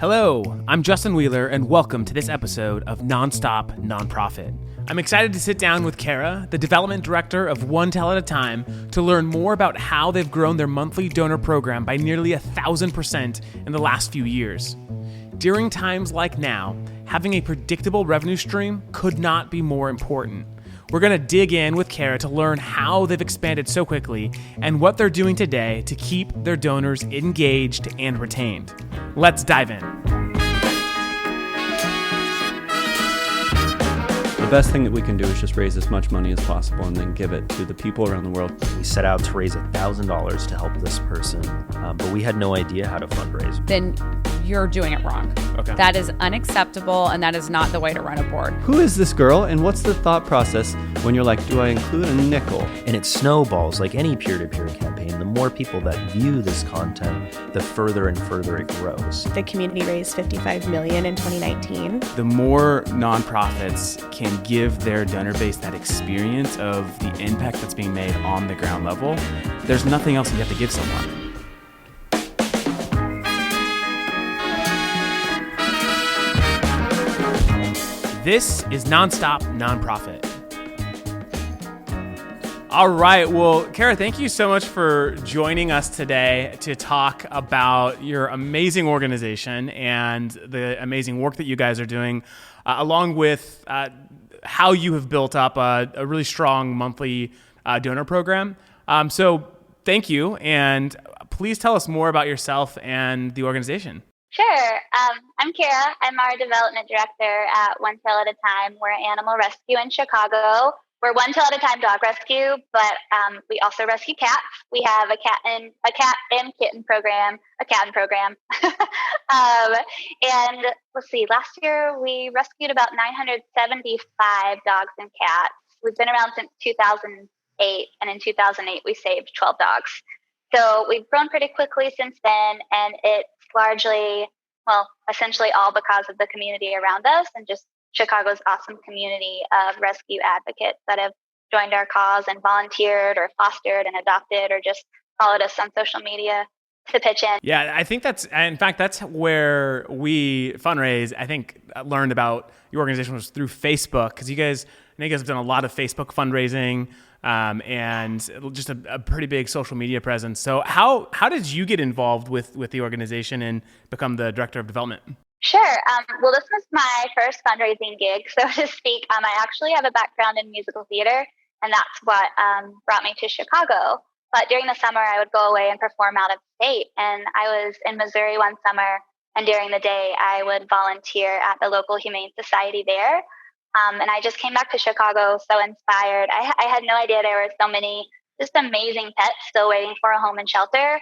Hello, I'm Justin Wheeler, and welcome to this episode of Nonstop Nonprofit. I'm excited to sit down with Cara, the development director of One Tell at a Time, to learn more about how they've grown their monthly donor program by nearly 1,000% in the last few years. During times like now, having a predictable revenue stream could not be more important. We're going to dig in with Cara to learn how they've expanded so quickly and what they're doing today to keep their donors engaged and retained. Let's dive in. The best thing that we can do is just raise as much money as possible and then give it to the people around the world. We set out to raise $1,000 to help this person, but we had no idea how to fundraise. Then you're doing it wrong. Okay. That is unacceptable, and that is not the way to run a board. Who is this girl, and what's the thought process when you're like, do I include a nickel? And it snowballs like any peer-to-peer campaign. The more people that view this content, the further and further it grows. The community raised $55 million in 2019. The more nonprofits can give their donor base that experience of the impact that's being made on the ground level, there's nothing else you have to give someone. This is Nonstop Nonprofit. All right. Well, Cara, thank you so much for joining us today to talk about your amazing organization and the amazing work that you guys are doing, along with how you have built up a really strong monthly donor program. So thank you. And please tell us more about yourself and the organization. Sure. I'm Cara. I'm our development director at One Tell at a Time. We're an animal rescue in Chicago. We're One Tell at a Time dog rescue, but we also rescue cats. We have a cat and kitten program, a cat program. And let's see, last year we rescued about 975 dogs and cats. We've been around since 2008, and in 2008 we saved 12 dogs. So we've grown pretty quickly since then, and it's largely, essentially all because of the community around us and just Chicago's awesome community of rescue advocates that have joined our cause and volunteered or fostered and adopted or just followed us on social media to pitch in. Yeah, I think that's where we Funraise, I think, learned about your organization was through Facebook, because you guys have done a lot of Facebook fundraising and just a pretty big social media presence. So how did you get involved with the organization and become the director of development? Sure. Well, this was my first fundraising gig, so to speak. I actually have a background in musical theater, and that's what brought me to Chicago. But during the summer, I would go away and perform out of state. And I was in Missouri one summer, and during the day, I would volunteer at the local Humane Society there. And I just came back to Chicago so inspired. I had no idea there were so many just amazing pets still waiting for a home and shelter,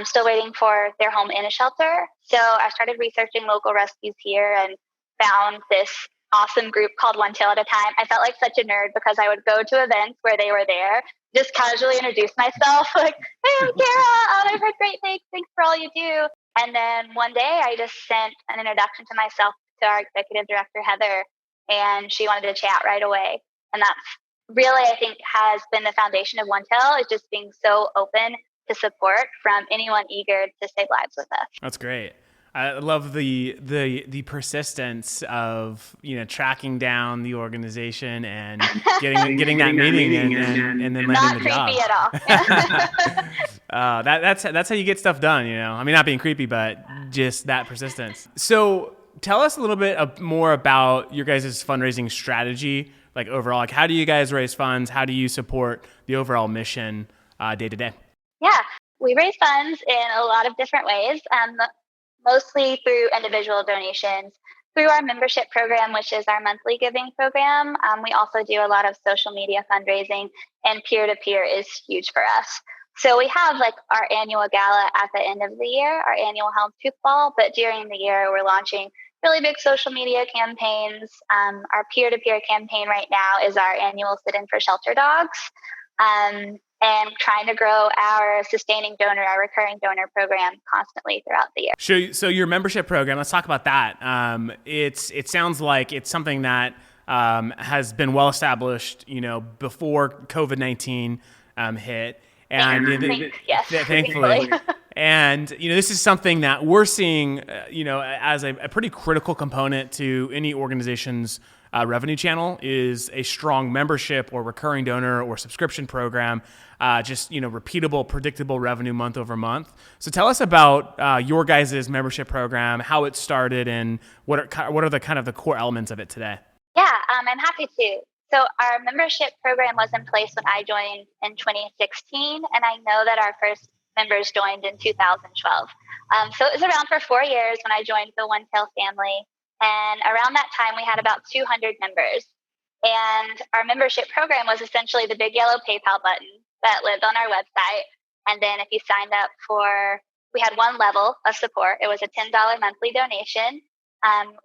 still waiting for their home in a shelter. So I started researching local rescues here and found this awesome group called One Tell at a Time. I felt like such a nerd because I would go to events where they were there, just casually introduce myself, like, hey, I'm Cara, I've heard great things, thanks for all you do. And then one day I just sent an introduction to myself to our executive director, Heather, and she wanted to chat right away. And that's really, I think, has been the foundation of One Tell, is just being so open to support from anyone eager to save lives with us. That's great. I love the persistence of tracking down the organization and getting that meeting and then landing the job. Not creepy at all. That's how you get stuff done. I mean, not being creepy, but just that persistence. So tell us a little bit more about your guys' fundraising strategy, like overall. Like, how do you guys raise funds? How do you support the overall mission day to day? Yeah, we raise funds in a lot of different ways. Mostly through individual donations, through our membership program, which is our monthly giving program. We also do a lot of social media fundraising, and peer-to-peer is huge for us. So we have like our annual gala at the end of the year, our annual Houndstooth Ball, but during the year we're launching really big social media campaigns. Our peer-to-peer campaign right now is our annual Sit-In for Shelter Dogs. And trying to grow our sustaining donor, our recurring donor program constantly throughout the year. Sure. So your membership program, let's talk about that. It sounds like it's something that has been well established, before COVID-19 hit. And yes, thankfully. And, this is something that we're seeing, as a pretty critical component to any organization's revenue channel is a strong membership or recurring donor or subscription program, just, repeatable, predictable revenue month over month. So tell us about your guys' membership program, how it started, and what are the kind of the core elements of it today? Yeah, I'm happy to. So our membership program was in place when I joined in 2016, and I know that our first members joined in 2012. So it was around for 4 years when I joined the One Tail family. And around that time, we had about 200 members. And our membership program was essentially the big yellow PayPal button that lived on our website. And then if you signed up we had one level of support. It was a $10 monthly donation,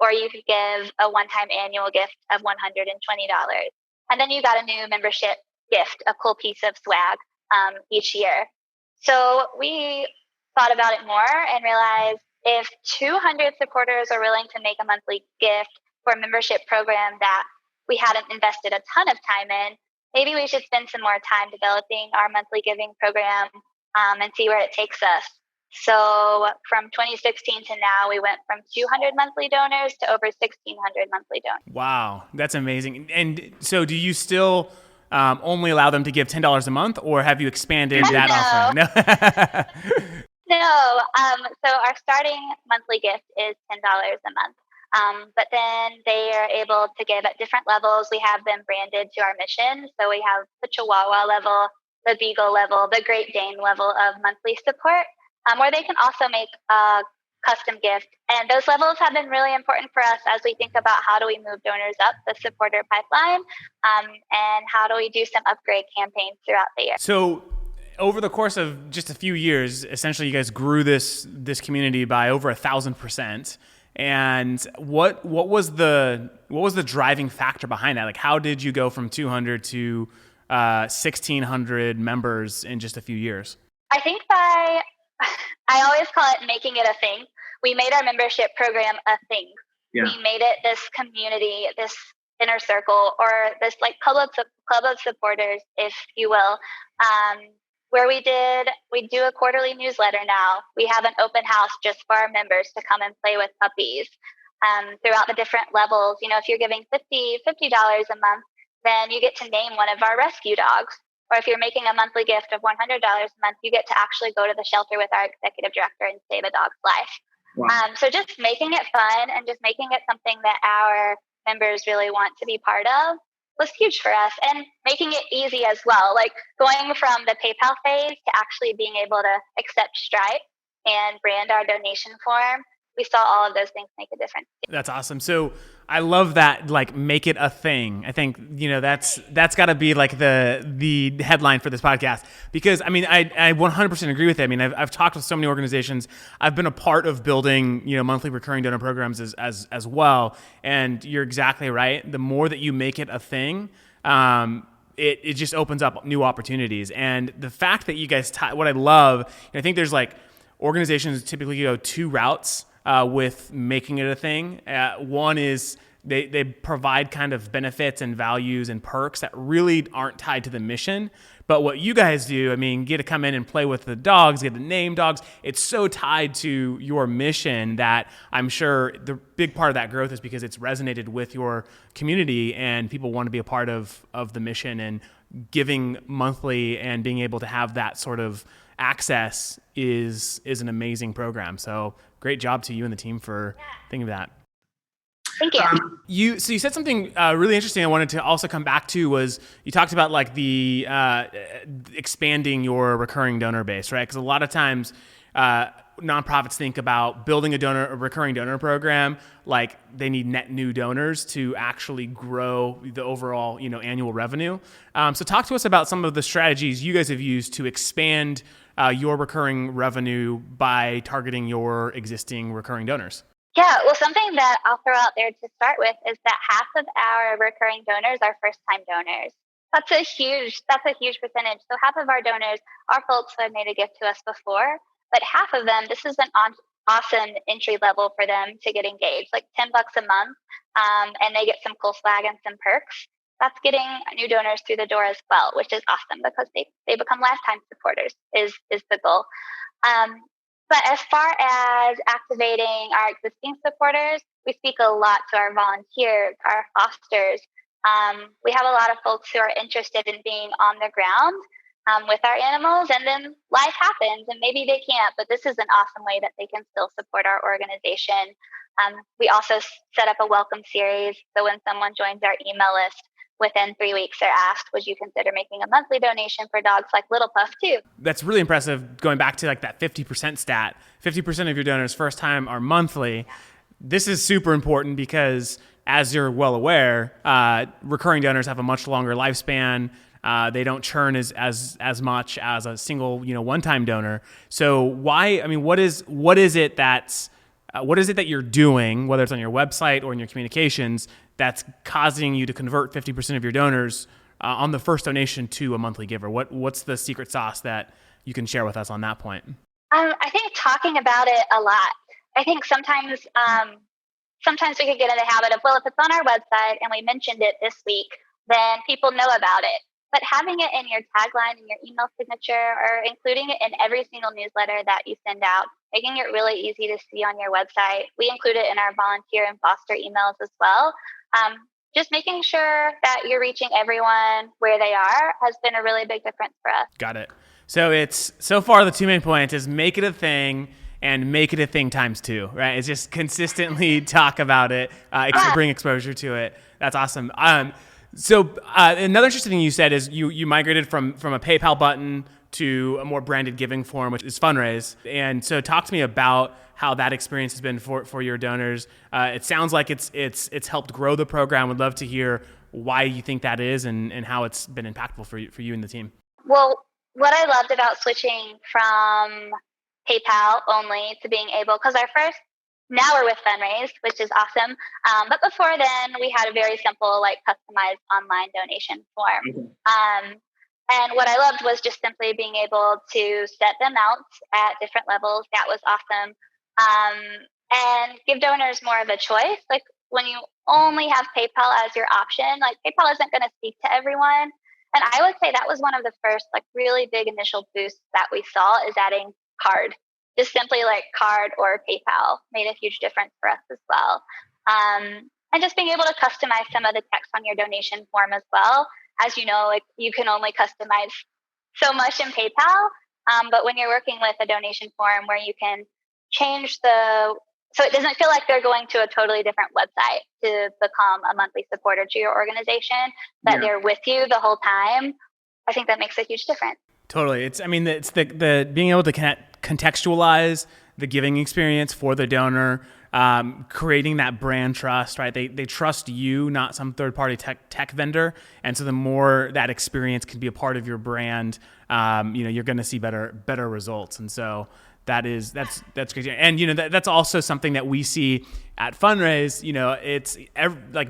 or you could give a one-time annual gift of $120. And then you got a new membership gift, a cool piece of swag each year. So we thought about it more and realized if 200 supporters are willing to make a monthly gift for a membership program that we hadn't invested a ton of time in, maybe we should spend some more time developing our monthly giving program and see where it takes us. So from 2016 to now, we went from 200 monthly donors to over 1,600 monthly donors. Wow, that's amazing. And so do you still only allow them to give $10 a month, or have you expanded that offering? No. So our starting monthly gift is $10 a month. But then they are able to give at different levels. We have them branded to our mission. So we have the Chihuahua level, the Beagle level, the Great Dane level of monthly support, where they can also make a custom gift. And those levels have been really important for us as we think about how do we move donors up the supporter pipeline, and how do we do some upgrade campaigns throughout the year. So over the course of just a few years, essentially you guys grew this community by over 1,000%. And what was the driving factor behind that? Like, how did you go from 200 to 1,600 members in just a few years? I think I always call it making it a thing. We made our membership program a thing. Yeah. We made it this community, this inner circle, or this like club of supporters, if you will, where we do a quarterly newsletter now. We have an open house just for our members to come and play with puppies throughout the different levels. If you're giving $50 a month, then you get to name one of our rescue dogs. Or if you're making a monthly gift of $100 a month, you get to actually go to the shelter with our executive director and save a dog's life. Wow. So just making it fun and just making it something that our members really want to be part of was huge for us, and making it easy as well. Like going from the PayPal phase to actually being able to accept Stripe and brand our donation form. We saw all of those things make a difference. That's awesome. So I love that, like, make it a thing. I think, that's got to be like the headline for this podcast, because I 100% agree with it. I mean, I've talked with so many organizations. I've been a part of building, monthly recurring donor programs as well. And you're exactly right. The more that you make it a thing, it just opens up new opportunities. And the fact that you guys, what I love, I think there's like organizations typically go two routes with making it a thing. One is they provide kind of benefits and values and perks that really aren't tied to the mission. But what you guys do, get to come in and play with the dogs, get to name dogs. It's so tied to your mission that I'm sure the big part of that growth is because it's resonated with your community and people want to be a part of the mission, and giving monthly and being able to have that sort of access is an amazing program. So great job to you and the team for thinking of that. Thank you. So you said something really interesting I wanted to also come back to, was you talked about like the expanding your recurring donor base, right? Because a lot of times nonprofits think about building a recurring donor program like they need net new donors to actually grow the overall annual revenue. So talk to us about some of the strategies you guys have used to expand your recurring revenue by targeting your existing recurring donors. Yeah, well, something that I'll throw out there to start with is that half of our recurring donors are first-time donors. That's a huge percentage. So half of our donors are folks who have made a gift to us before, but half of them, this is an awesome entry level for them to get engaged, like $10 a month, and they get some cool swag and some perks. That's getting new donors through the door as well, which is awesome because they become lifetime supporters is the goal. But as far as activating our existing supporters, we speak a lot to our volunteers, our fosters. We have a lot of folks who are interested in being on the ground with our animals, and then life happens and maybe they can't, but this is an awesome way that they can still support our organization. We also set up a welcome series. So when someone joins our email list, within 3 weeks, they're asked, would you consider making a monthly donation for dogs like Little Puff too? That's really impressive. Going back to like that 50% stat, 50% of your donors first time are monthly. This is super important because, as you're well aware, recurring donors have a much longer lifespan. They don't churn as much as a single, one-time donor. So why? I mean, what is it that you're doing, whether it's on your website or in your communications, that's causing you to convert 50% of your donors on the first donation to a monthly giver? What's the secret sauce that you can share with us on that point? I think talking about it a lot. I think sometimes we could get in the habit of, well, if it's on our website and we mentioned it this week, then people know about it. But having it in your tagline, in your email signature, or including it in every single newsletter that you send out, making it really easy to see on your website. We include it in our volunteer and foster emails as well. Just making sure that you're reaching everyone where they are has been a really big difference for us. Got it. So far the two main points is make it a thing and make it a thing times two, right? It's just consistently talk about it, bring exposure to it. That's awesome. So another interesting thing you said is you migrated from a PayPal button to a more branded giving form, which is Funraise. And so talk to me about how that experience has been for your donors. It sounds like it's helped grow the program. Would love to hear why you think that is and how it's been impactful for you and the team. Well, what I loved about switching from PayPal only to being able, because now we're with Funraise, which is awesome. But before then, we had a very simple, customized online donation form. And what I loved was just simply being able to set them out at different levels. That was awesome. And give donors more of a choice. Like when you only have PayPal as your option, PayPal isn't going to speak to everyone. And I would say that was one of the first really big initial boosts that we saw is adding card. Just simply card or PayPal made a huge difference for us as well. And just being able to customize some of the text on your donation form as well. As you know, you can only customize so much in PayPal. But when you're working with a donation form where you can change so it doesn't feel like they're going to a totally different website to become a monthly supporter to your organization, that they're with you the whole time, I think that makes a huge difference. Totally. It's the being able to contextualize the giving experience for the donor, creating that brand trust, right? They trust you, not some third-party tech vendor. And so the more that experience can be a part of your brand, you're going to see better results. And so that's great. And, that's also something that we see at Funraise. It's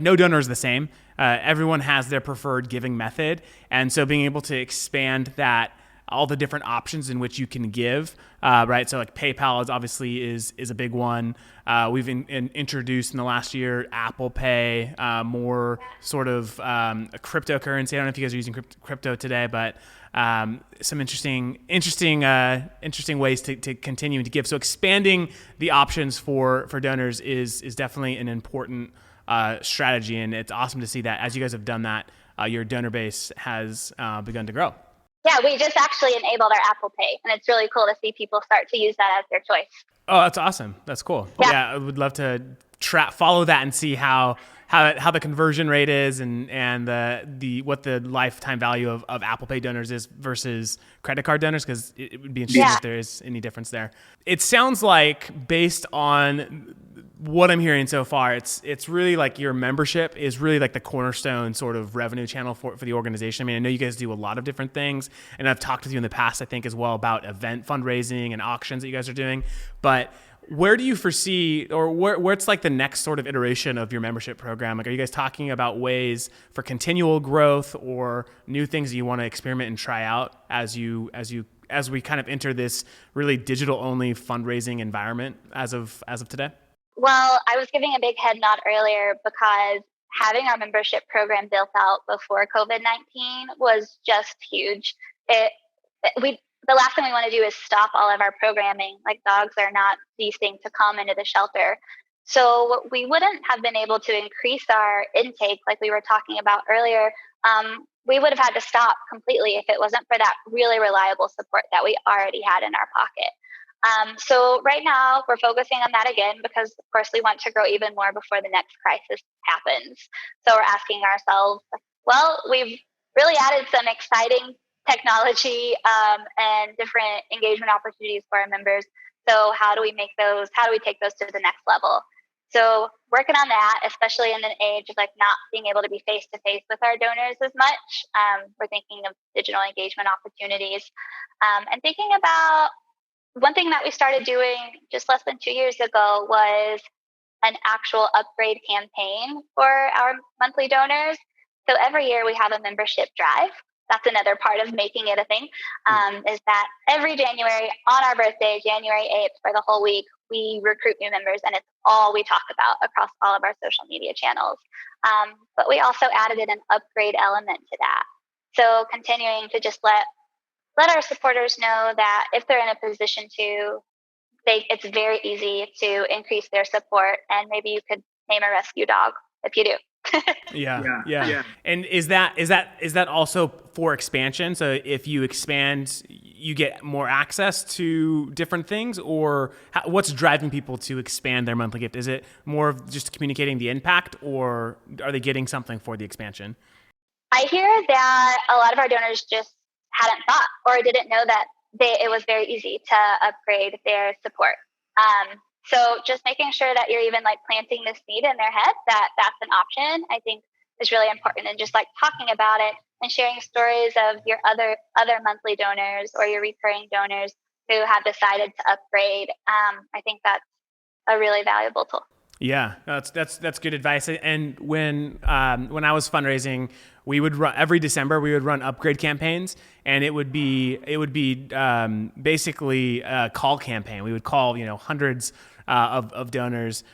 no donor is the same. Everyone has their preferred giving method. And so being able to expand that, all the different options in which you can give, right? So PayPal is a big one. We've introduced in the last year Apple Pay, more sort of a cryptocurrency. I don't know if you guys are using crypto today, but some interesting ways to continue to give. So expanding the options for donors is definitely an important strategy, and it's awesome to see that as you guys have done that, your donor base has begun to grow. Yeah, we just actually enabled our Apple Pay, and it's really cool to see people start to use that as their choice. Oh, that's awesome. That's cool. Yeah, I would love to follow that and see how the conversion rate is and the what the lifetime value of Apple Pay donors is versus credit card donors, because it would be interesting if there is any difference there. It sounds like, based on what I'm hearing so far, it's really your membership is really the cornerstone sort of revenue channel for the organization. I mean, I know you guys do a lot of different things, and I've talked with you in the past, I think, as well, about event fundraising and auctions that you guys are doing. But where do you foresee, or where's the next sort of iteration of your membership program? Are you guys talking about ways for continual growth or new things that you want to experiment and try out as we kind of enter this really digital only fundraising environment as of today? Well, I was giving a big head nod earlier because having our membership program built out before COVID-19 was just huge. the last thing we want to do is stop all of our programming. Like, dogs are not these things to come into the shelter. So we wouldn't have been able to increase our intake like we were talking about earlier. We would have had to stop completely if it wasn't for that really reliable support that we already had in our pocket. So right now we're focusing on that again because, of course, we want to grow even more before the next crisis happens. So we're asking ourselves, well, we've really added some exciting technology and different engagement opportunities for our members. So how do we take those to the next level? So working on that, especially in an age of like not being able to be face to face with our donors as much. We're thinking of digital engagement opportunities and thinking about one thing that we started doing just less than 2 years ago was an actual upgrade campaign for our monthly donors. So every year we have a membership drive. That's another part of making it a thing, is that every January on our birthday, January 8th, for the whole week, we recruit new members, and it's all we talk about across all of our social media channels. But we also added in an upgrade element to that. So continuing to just let our supporters know that if they're in a position to, it's very easy to increase their support, and maybe you could name a rescue dog if you do. Yeah. And is that also for expansion? So if you expand, you get more access to different things, or what's driving people to expand their monthly gift? Is it more of just communicating the impact, or are they getting something for the expansion? I hear that a lot of our donors just hadn't thought or didn't know that it was very easy to upgrade their support. So just making sure that you're even like planting this seed in their head that that's an option, I think is really important. And just like talking about it and sharing stories of your other monthly donors or your recurring donors who have decided to upgrade, I think that's a really valuable tool. Yeah, that's good advice. And when I was fundraising, we would run every December. We would run upgrade campaigns, and it would be basically a call campaign. We would call hundreds of donors,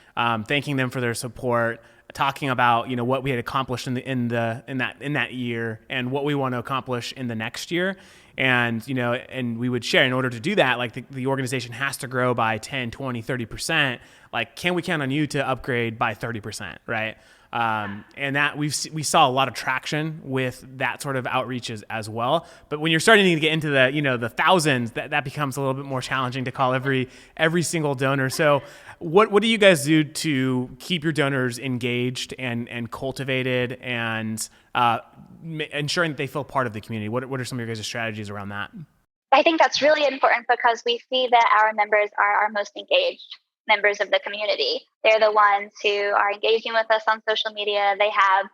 thanking them for their support, talking about what we had accomplished in that year and what we want to accomplish in the next year. And and we would share, in order to do that, like the organization has to grow by 10, 20, 30%. Like, can we count on you to upgrade by 30%, right? And that we saw a lot of traction with that sort of outreaches as well. But when you're starting to get into the thousands, that becomes a little bit more challenging to call every single donor. So what do you guys do to keep your donors engaged and cultivated and ensuring that they feel part of the community? What are some of your guys' strategies around that? I think that's really important because we see that our members are our most engaged members of the community. They're the ones who are engaging with us on social media. They have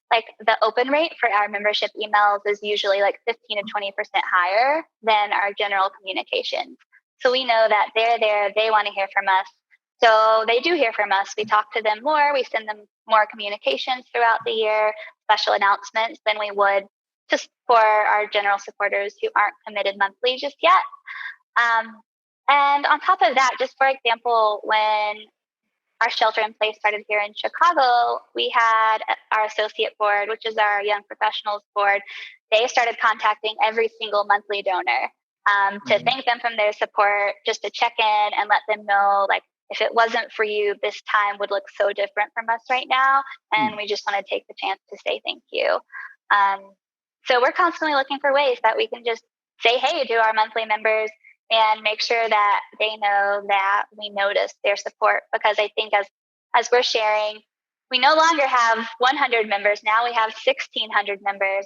like the open rate for our membership emails is usually like 15 to 20% higher than our general communications. So we know that they're there. They want to hear from us. So they do hear from us. We talk to them more. We send them more communications throughout the year, special announcements than we would just for our general supporters who aren't committed monthly just yet. And on top of that, just for example, when our shelter in place started here in Chicago, we had our associate board, which is our young professionals board. They started contacting every single monthly donor to thank them from their support, just to check in and let them know, like, if it wasn't for you, this time would look so different from us right now. And we just want to take the chance to say thank you. So we're constantly looking for ways that we can just say hey to our monthly members and make sure that they know that we notice their support. Because I think as we're sharing, we no longer have 100 members. Now we have 1,600 members.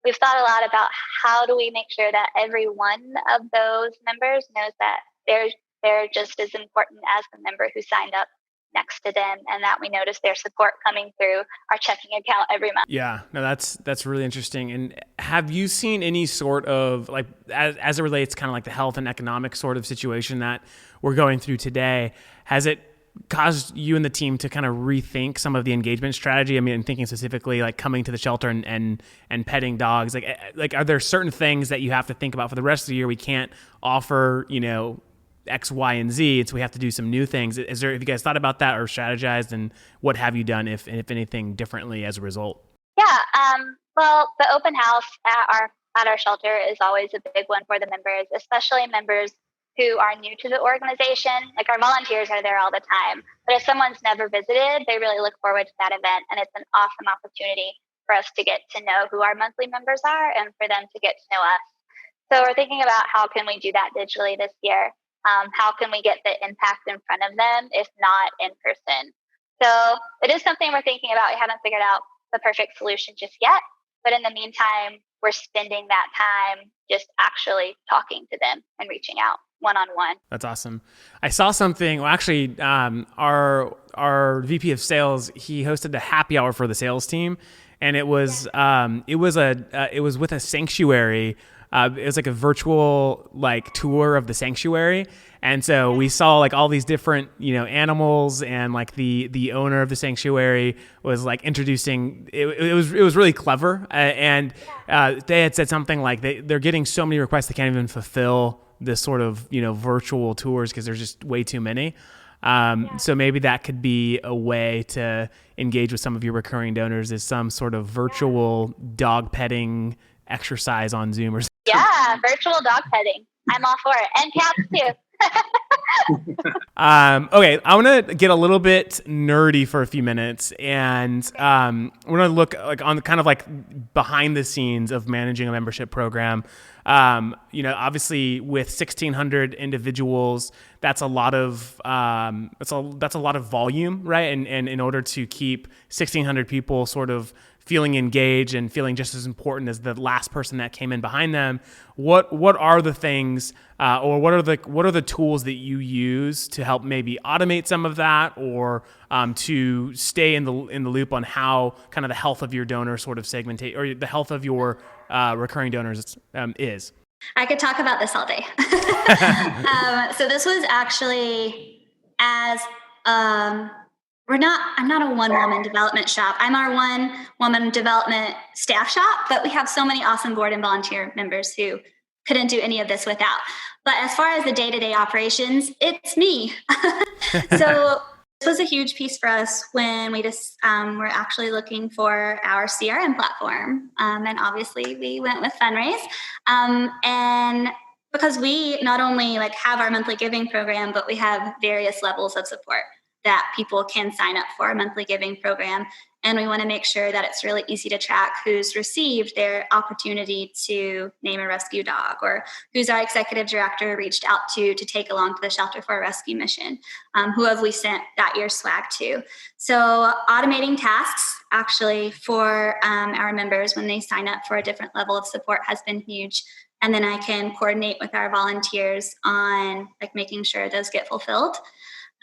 We've thought a lot about how do we make sure that every one of those members knows that they're just as important as the member who signed up next to them, and that we notice their support coming through our checking account every month. Yeah, no, that's really interesting. And have you seen any sort of, like, as it relates kind of like the health and economic sort of situation that we're going through today, has it caused you and the team to kind of rethink some of the engagement strategy? I mean, I'm thinking specifically like coming to the shelter and petting dogs. Like, are there certain things that you have to think about for the rest of the year? We can't offer, X, Y, and Z, and so we have to do some new things. Have you guys thought about that or strategized, and what have you done, if anything, differently as a result? Yeah, well, the open house at at our shelter is always a big one for the members, especially members who are new to the organization. Like our volunteers are there all the time, but if someone's never visited, they really look forward to that event. And it's an awesome opportunity for us to get to know who our monthly members are and for them to get to know us. So we're thinking about how can we do that digitally this year? How can we get the impact in front of them, if not in person? So it is something we're thinking about. We haven't figured out the perfect solution just yet. But in the meantime, we're spending that time just actually talking to them and reaching out one-on-one. That's awesome. I saw something. Well, actually, our VP of sales, he hosted a happy hour for the sales team, and it was with a sanctuary. It was like a virtual like tour of the sanctuary. And so we saw like all these different, animals, and like the owner of the sanctuary was like introducing, it was really clever. And they had said something like they're getting so many requests, they can't even fulfill this sort of, virtual tours because there's just way too many. So maybe that could be a way to engage with some of your recurring donors, is some sort of virtual dog petting exercise on Zoom or something. Yeah, virtual dog petting. I'm all for it. And cats too. Okay, I want to get a little bit nerdy for a few minutes, and we're going to look like on kind of like behind the scenes of managing a membership program. Obviously with 1,600 individuals, that's a lot of that's a lot of volume, right? And in order to keep 1,600 people sort of feeling engaged and feeling just as important as the last person that came in behind them, what are the things or what are the tools that you use to help maybe automate some of that, or to stay in the loop on how kind of the health of your donor sort of segmentate, or the health of your recurring donors is? I could talk about this all day. So this was actually I'm not a one-woman development shop. I'm our one-woman development staff shop, but we have so many awesome board and volunteer members who couldn't do any of this without. But as far as the day-to-day operations, it's me. So this was a huge piece for us when we just were actually looking for our CRM platform. And obviously we went with Funraise. And because we not only like have our monthly giving program, but we have various levels of support that people can sign up for a monthly giving program. And we want to make sure that it's really easy to track who's received their opportunity to name a rescue dog, or who's our executive director reached out to take along to the shelter for a rescue mission, who have we sent that year's swag to. So automating tasks actually for our members when they sign up for a different level of support has been huge. And then I can coordinate with our volunteers on like making sure those get fulfilled.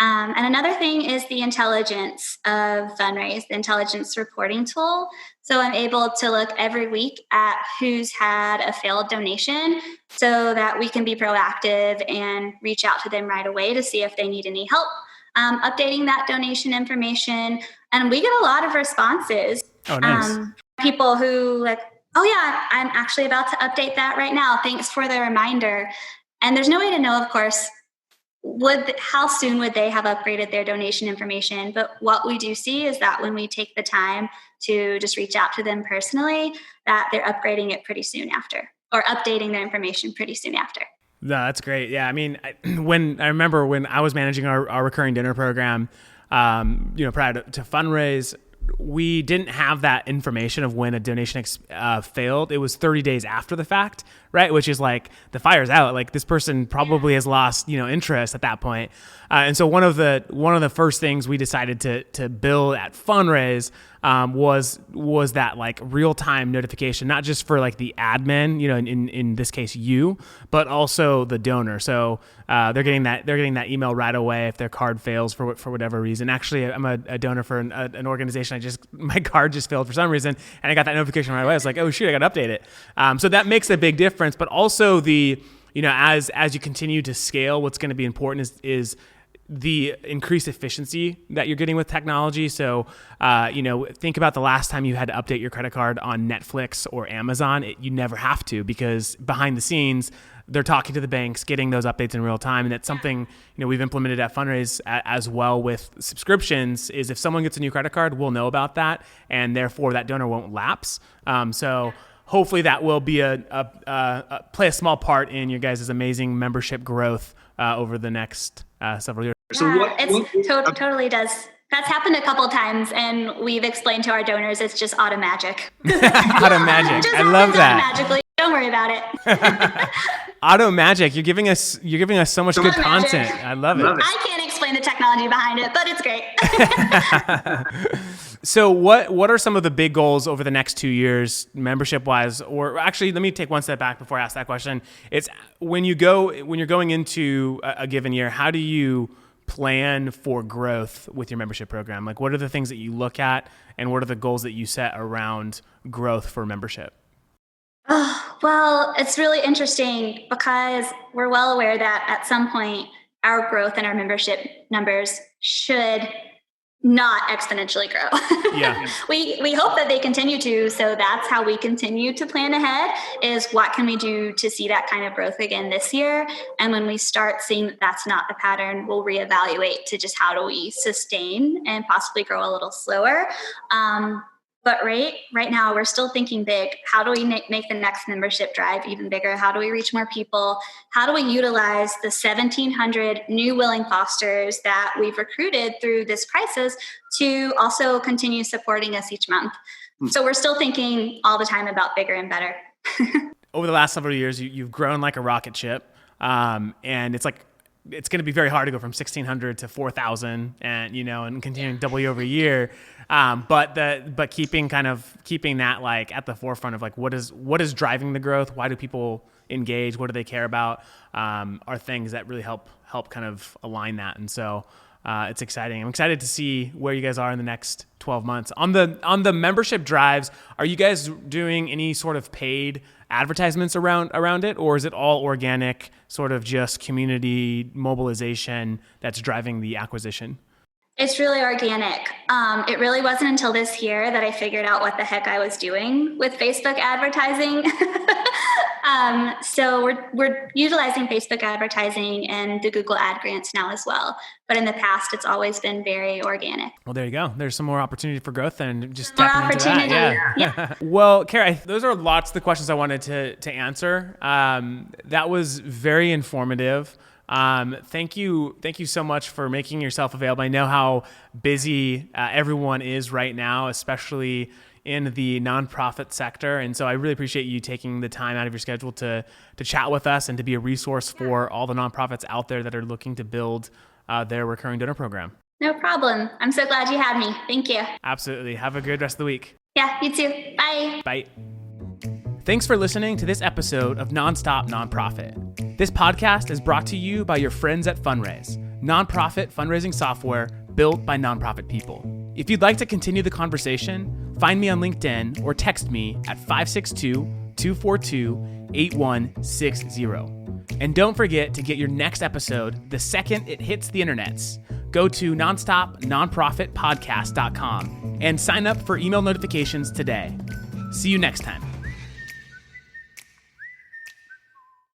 And another thing is the intelligence of Funraise, the intelligence reporting tool. So I'm able to look every week at who's had a failed donation so that we can be proactive and reach out to them right away to see if they need any help updating that donation information. And we get a lot of responses. Oh, nice. People who like, oh yeah, I'm actually about to update that right now. Thanks for the reminder. And there's no way to know, of course, how soon would they have upgraded their donation information? But what we do see is that when we take the time to just reach out to them personally, that they're upgrading it pretty soon after, or updating their information pretty soon after. No, that's great. Yeah, I mean, I remember when I was managing our recurring dinner program, prior to Funraise, we didn't have that information of when a donation failed. It was 30 days after the fact, right? Which is like the fire's out. Like this person probably has lost, interest at that point. And so one of the first things we decided to build at Funraise was that like real-time notification, not just for like the admin, in this case you, but also the donor. So they're getting that email right away if their card fails for whatever reason. Actually, I'm a donor for an organization. My card just failed for some reason, and I got that notification right away. I was like, oh shoot, I got to update it. So that makes a big difference. But also as you continue to scale, what's going to be important is the increased efficiency that you're getting with technology. So, think about the last time you had to update your credit card on Netflix or Amazon. You never have to, because behind the scenes, they're talking to the banks, getting those updates in real time. And that's something, we've implemented at Funraise as well with subscriptions, is if someone gets a new credit card, we'll know about that. And therefore that donor won't lapse. So hopefully that will be play a small part in your guys' amazing membership growth over the next several years. So totally does. That's happened a couple times, and we've explained to our donors it's just auto magic. Auto magic. I love that. Magically. Don't worry about it. Auto magic. You're giving us so much good content. Magic. I love it. I can't explain the technology behind it, but it's great. So what are some of the big goals over the next 2 years, membership wise? Or actually, let me take one step back before I ask that question. It's when you're going into a given year, how do you plan for growth with your membership program? Like, what are the things that you look at, and what are the goals that you set around growth for membership? Oh, well, it's really interesting because we're well aware that at some point our growth and our membership numbers should not exponentially grow. Yeah. We hope that they continue to, so that's how we continue to plan ahead, is what can we do to see that kind of growth again this year? And when we start seeing that that's not the pattern, we'll reevaluate to just how do we sustain and possibly grow a little slower. But right now, we're still thinking big. How do we make the next membership drive even bigger? How do we reach more people? How do we utilize the 1,700 new willing fosters that we've recruited through this crisis to also continue supporting us each month? So we're still thinking all the time about bigger and better. Over the last several years, you've grown like a rocket ship, and it's going to be very hard to go from 1,600 to 4,000, and continuing to double year over year. But keeping that like at the forefront of like what is driving the growth, why do people engage, what do they care about, are things that really help kind of align that. And so it's exciting. I'm excited to see where you guys are in the next 12 months. On the membership drives, are you guys doing any sort of paid advertisements around it, or is it all organic, sort of just community mobilization that's driving the acquisition? It's really organic. It really wasn't until this year that I figured out what the heck I was doing with Facebook advertising. So we're utilizing Facebook advertising and the Google ad grants now as well. But in the past, it's always been very organic. Well, there you go. There's some more opportunity for growth and just more tapping into opportunity. that. Yeah. Well, Cara, those are lots of the questions I wanted to answer. That was very informative. Thank you so much for making yourself available. I know how busy everyone is right now, especially in the nonprofit sector. And so I really appreciate you taking the time out of your schedule to chat with us and to be a resource for all the nonprofits out there that are looking to build their recurring donor program. No problem. I'm so glad you had me. Thank you. Absolutely. Have a good rest of the week. Yeah, you too. Bye. Bye. Thanks for listening to this episode of Nonstop Nonprofit. This podcast is brought to you by your friends at Funraise, nonprofit fundraising software built by nonprofit people. If you'd like to continue the conversation, find me on LinkedIn or text me at 562-242-8160. And don't forget to get your next episode the second it hits the internets. Go to nonstopnonprofitpodcast.com and sign up for email notifications today. See you next time.